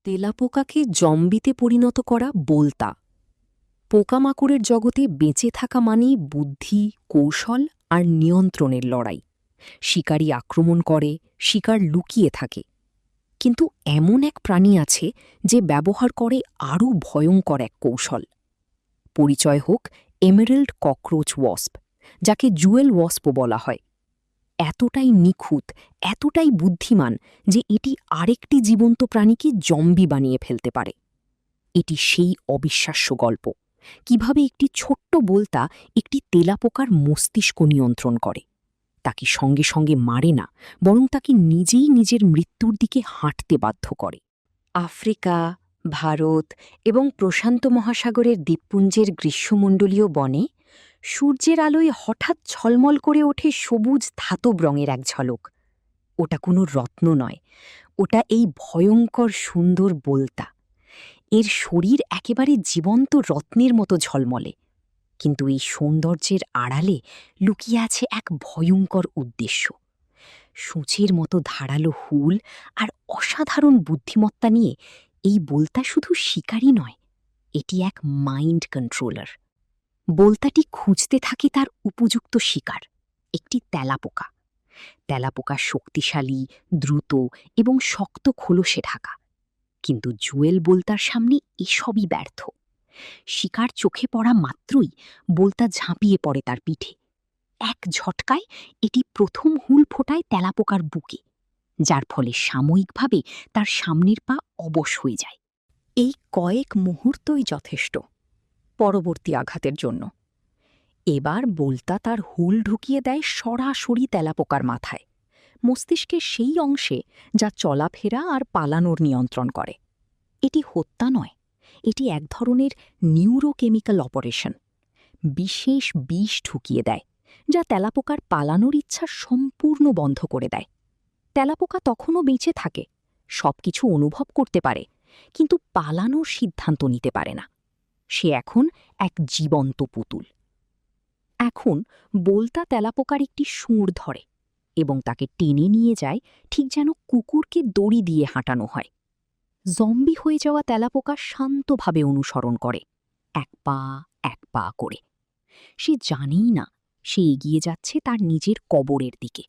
তেলাপোকাকে জম্বিতে পরিণত করা বোলতা। পোকামাকড়ের জগতে বেঁচে থাকা মানেই বুদ্ধি, কৌশল আর নিয়ন্ত্রণের লড়াই। শিকারী আক্রমণ করে, শিকার লুকিয়ে থাকে। কিন্তু এমন এক প্রাণী আছে যে ব্যবহার করে আরও ভয়ঙ্কর এক কৌশল। পরিচয় হোক এমেরাল্ড ককরোচ ওয়াস্প, যাকে জুয়েল ওয়াস্পও বলা হয়। এতটাই নিখুঁত, এতটাই বুদ্ধিমান যে এটি আরেকটি জীবন্ত প্রাণীকে জম্বি বানিয়ে ফেলতে পারে। এটি সেই অবিশ্বাস্য গল্প, কিভাবে একটি ছোট্ট বোলতা একটি তেলাপোকার মস্তিষ্ক নিয়ন্ত্রণ করে। তাকে সঙ্গে সঙ্গে মারে না, বরং তাকে নিজেই নিজের মৃত্যুর দিকে হাঁটতে বাধ্য করে। আফ্রিকা, ভারত এবং প্রশান্ত মহাসাগরের দ্বীপপুঞ্জের গ্রীষ্মমণ্ডলীয় বনে সূর্যের আলোয় হঠাৎ ঝলমল করে ওঠে সবুজ ধাতব রঙের এক ঝলক। ওটা কোনো রত্ন নয়, ওটা এই ভয়ঙ্কর সুন্দর বোলতা। এর শরীর একেবারে জীবন্ত রত্নের মতো ঝলমলে, কিন্তু এই সৌন্দর্যের আড়ালে লুকিয়ে আছে এক ভয়ঙ্কর উদ্দেশ্য। সূচের মতো ধারালো হুল আর অসাধারণ বুদ্ধিমত্তা নিয়ে এই বোলতা শুধু শিকারই নয়, এটি এক মাইন্ড কন্ট্রোলার। বোলতাটি খুঁজতে থাকে তার উপযুক্ত শিকার, একটি তেলাপোকা। তেলাপোকা শক্তিশালী, দ্রুত এবং শক্ত খোলসে ঢাকা। কিন্তু জুয়েল বোলতার সামনে এসবই ব্যর্থ। শিকার চোখে পড়া মাত্রই বোলতা ঝাঁপিয়ে পড়ে তার পিঠে। এক ঝটকায় এটি প্রথম হুল ফোটায় তেলাপোকার বুকে, যার ফলে সাময়িকভাবে তার সামনের পা অবশ হয়ে যায়। এই কয়েক মুহূর্তই যথেষ্ট পরবর্তী আঘাতের জন্য। এবার বোলতা তার হুল ঢুকিয়ে দেয় সরাসরি তেলাপোকার মাথায়, মস্তিষ্কের সেই অংশে যা চলাফেরা আর পালানোর নিয়ন্ত্রণ করে। এটি হত্যা নয়, এটি এক ধরনের নিউরোকেমিক্যাল অপারেশন। বিশেষ বিষ ঢুকিয়ে দেয়, যা তেলাপোকার পালানোর ইচ্ছা সম্পূর্ণ বন্ধ করে দেয়। তেলাপোকা তখনও বেঁচে থাকে, সবকিছু অনুভব করতে পারে, কিন্তু পালানোর সিদ্ধান্ত নিতে পারে না। সে এখন এক জীবন্ত পুতুল। এখন বোলতা তেলাপোকার একটি সুঁড় ধরে এবং তাকে টেনে নিয়ে যায়, ঠিক যেন কুকুরকে দড়ি দিয়ে হাঁটানো হয়। জম্বি হয়ে যাওয়া তেলাপোকা শান্তভাবে অনুসরণ করে, এক পা করে। সে জানেই না সে এগিয়ে যাচ্ছে তার নিজের কবরের দিকে।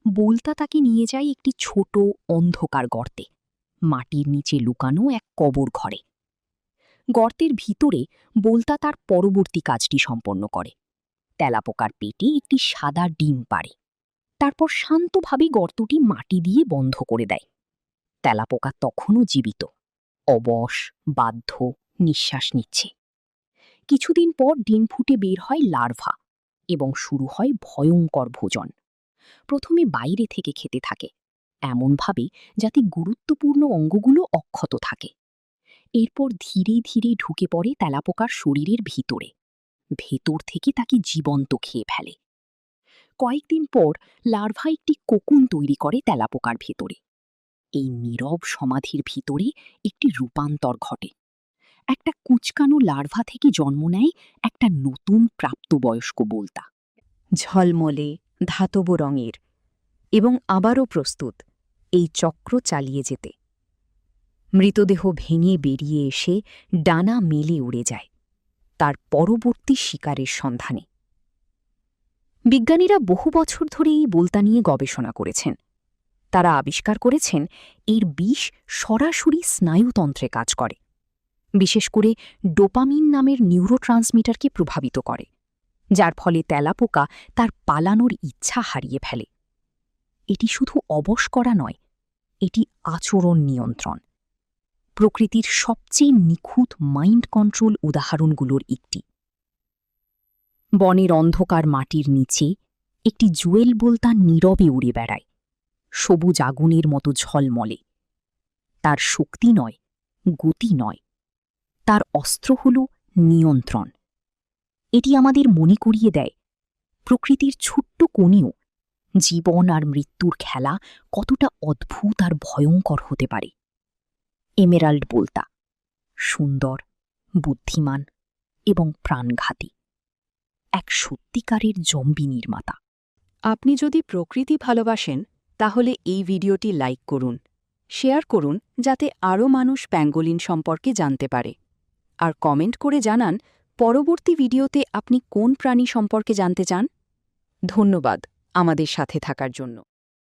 বোলতা তাকে নিয়ে যায় একটি ছোট অন্ধকার গর্তে, মাটির নিচে লুকানো এক কবর ঘরে। গর্তের ভিতরে বোলতা তার পরবর্তী কাজটি সম্পন্ন করে। তেলাপোকার পেটে একটি সাদা ডিম পাড়ে, তারপর শান্তভাবে গর্তটি মাটি দিয়ে বন্ধ করে দেয়। তেলাপোকা তখনও জীবিত, অবশ, বাধ্য, নিঃশ্বাস নিচ্ছে। কিছুদিন পর ডিম ফুটে বের হয় লার্ভা এবং শুরু হয় ভয়ঙ্কর ভোজন। প্রথমে বাইরে থেকে খেতে থাকে, এমনভাবে যাতে গুরুত্বপূর্ণ অঙ্গগুলো অক্ষত থাকে। এরপর ধীরে ধীরে ঢুকে পড়ে তেলাপোকার শরীরের ভিতরে, ভেতর থেকে তাকে জীবন্ত খেয়ে ফেলে। কয়েকদিন পর লার্ভা একটি কোকুন তৈরি করে তেলাপোকার ভেতরে। এই নীরব সমাধির ভিতরে একটি রূপান্তর ঘটে। একটা কুঁচকানো লার্ভা থেকে জন্ম নেয় একটা নতুন প্রাপ্তবয়স্ক বোলতা, ঝলমলে, ধাতব রঙের, এবং আবারও প্রস্তুত এই চক্র চালিয়ে যেতে। মৃতদেহ ভেঙে বেরিয়ে এসে ডানা মেলে উড়ে যায় তার পরবর্তী শিকারের সন্ধানে। বিজ্ঞানীরা বহু বছর ধরে এই বোলতা নিয়ে গবেষণা করেছেন। তারা আবিষ্কার করেছেন এর বিষ সরাসরি স্নায়ুতন্ত্রে কাজ করে, বিশেষ করে ডোপামিন নামের নিউরোট্রান্সমিটারকে প্রভাবিত করে, যার ফলে তেলাপোকা তার পালানোর ইচ্ছা হারিয়ে ফেলে। এটি শুধু অবশ করা নয়, এটি আচরণ নিয়ন্ত্রণ। প্রকৃতির সবচেয়ে নিখুঁত মাইন্ড কন্ট্রোল উদাহরণগুলোর একটি। বনের অন্ধকার মাটির নিচে একটি জুয়েল বোলতা নীরবে উড়ে বেড়ায়, সবুজ আগুনের মতো ঝলমলে। তার শক্তি নয়, গতি নয়, তার অস্ত্র হল নিয়ন্ত্রণ। এটি আমাদের মনে করিয়ে দেয় প্রকৃতির ছোট্ট কোণেও জীবন আর মৃত্যুর খেলা কতটা অদ্ভুত আর ভয়ঙ্কর হতে পারে। এমেরাল্ড বোলতা সুন্দর, বুদ্ধিমান এবং প্রাণঘাতী, এক সত্যিকারের জম্বি নির্মাতা। আপনি যদি প্রকৃতি ভালোবাসেন তাহলে এই ভিডিওটি লাইক করুন শেয়ার করুন যাতে আরও মানুষ প্যাঙ্গোলিন সম্পর্কে জানতে পারে। আর কমেন্ট করে জানান পরবর্তী ভিডিওতে আপনি কোন প্রাণী সম্পর্কে জানতে চান। ধন্যবাদ আমাদের সাথে থাকার জন্য।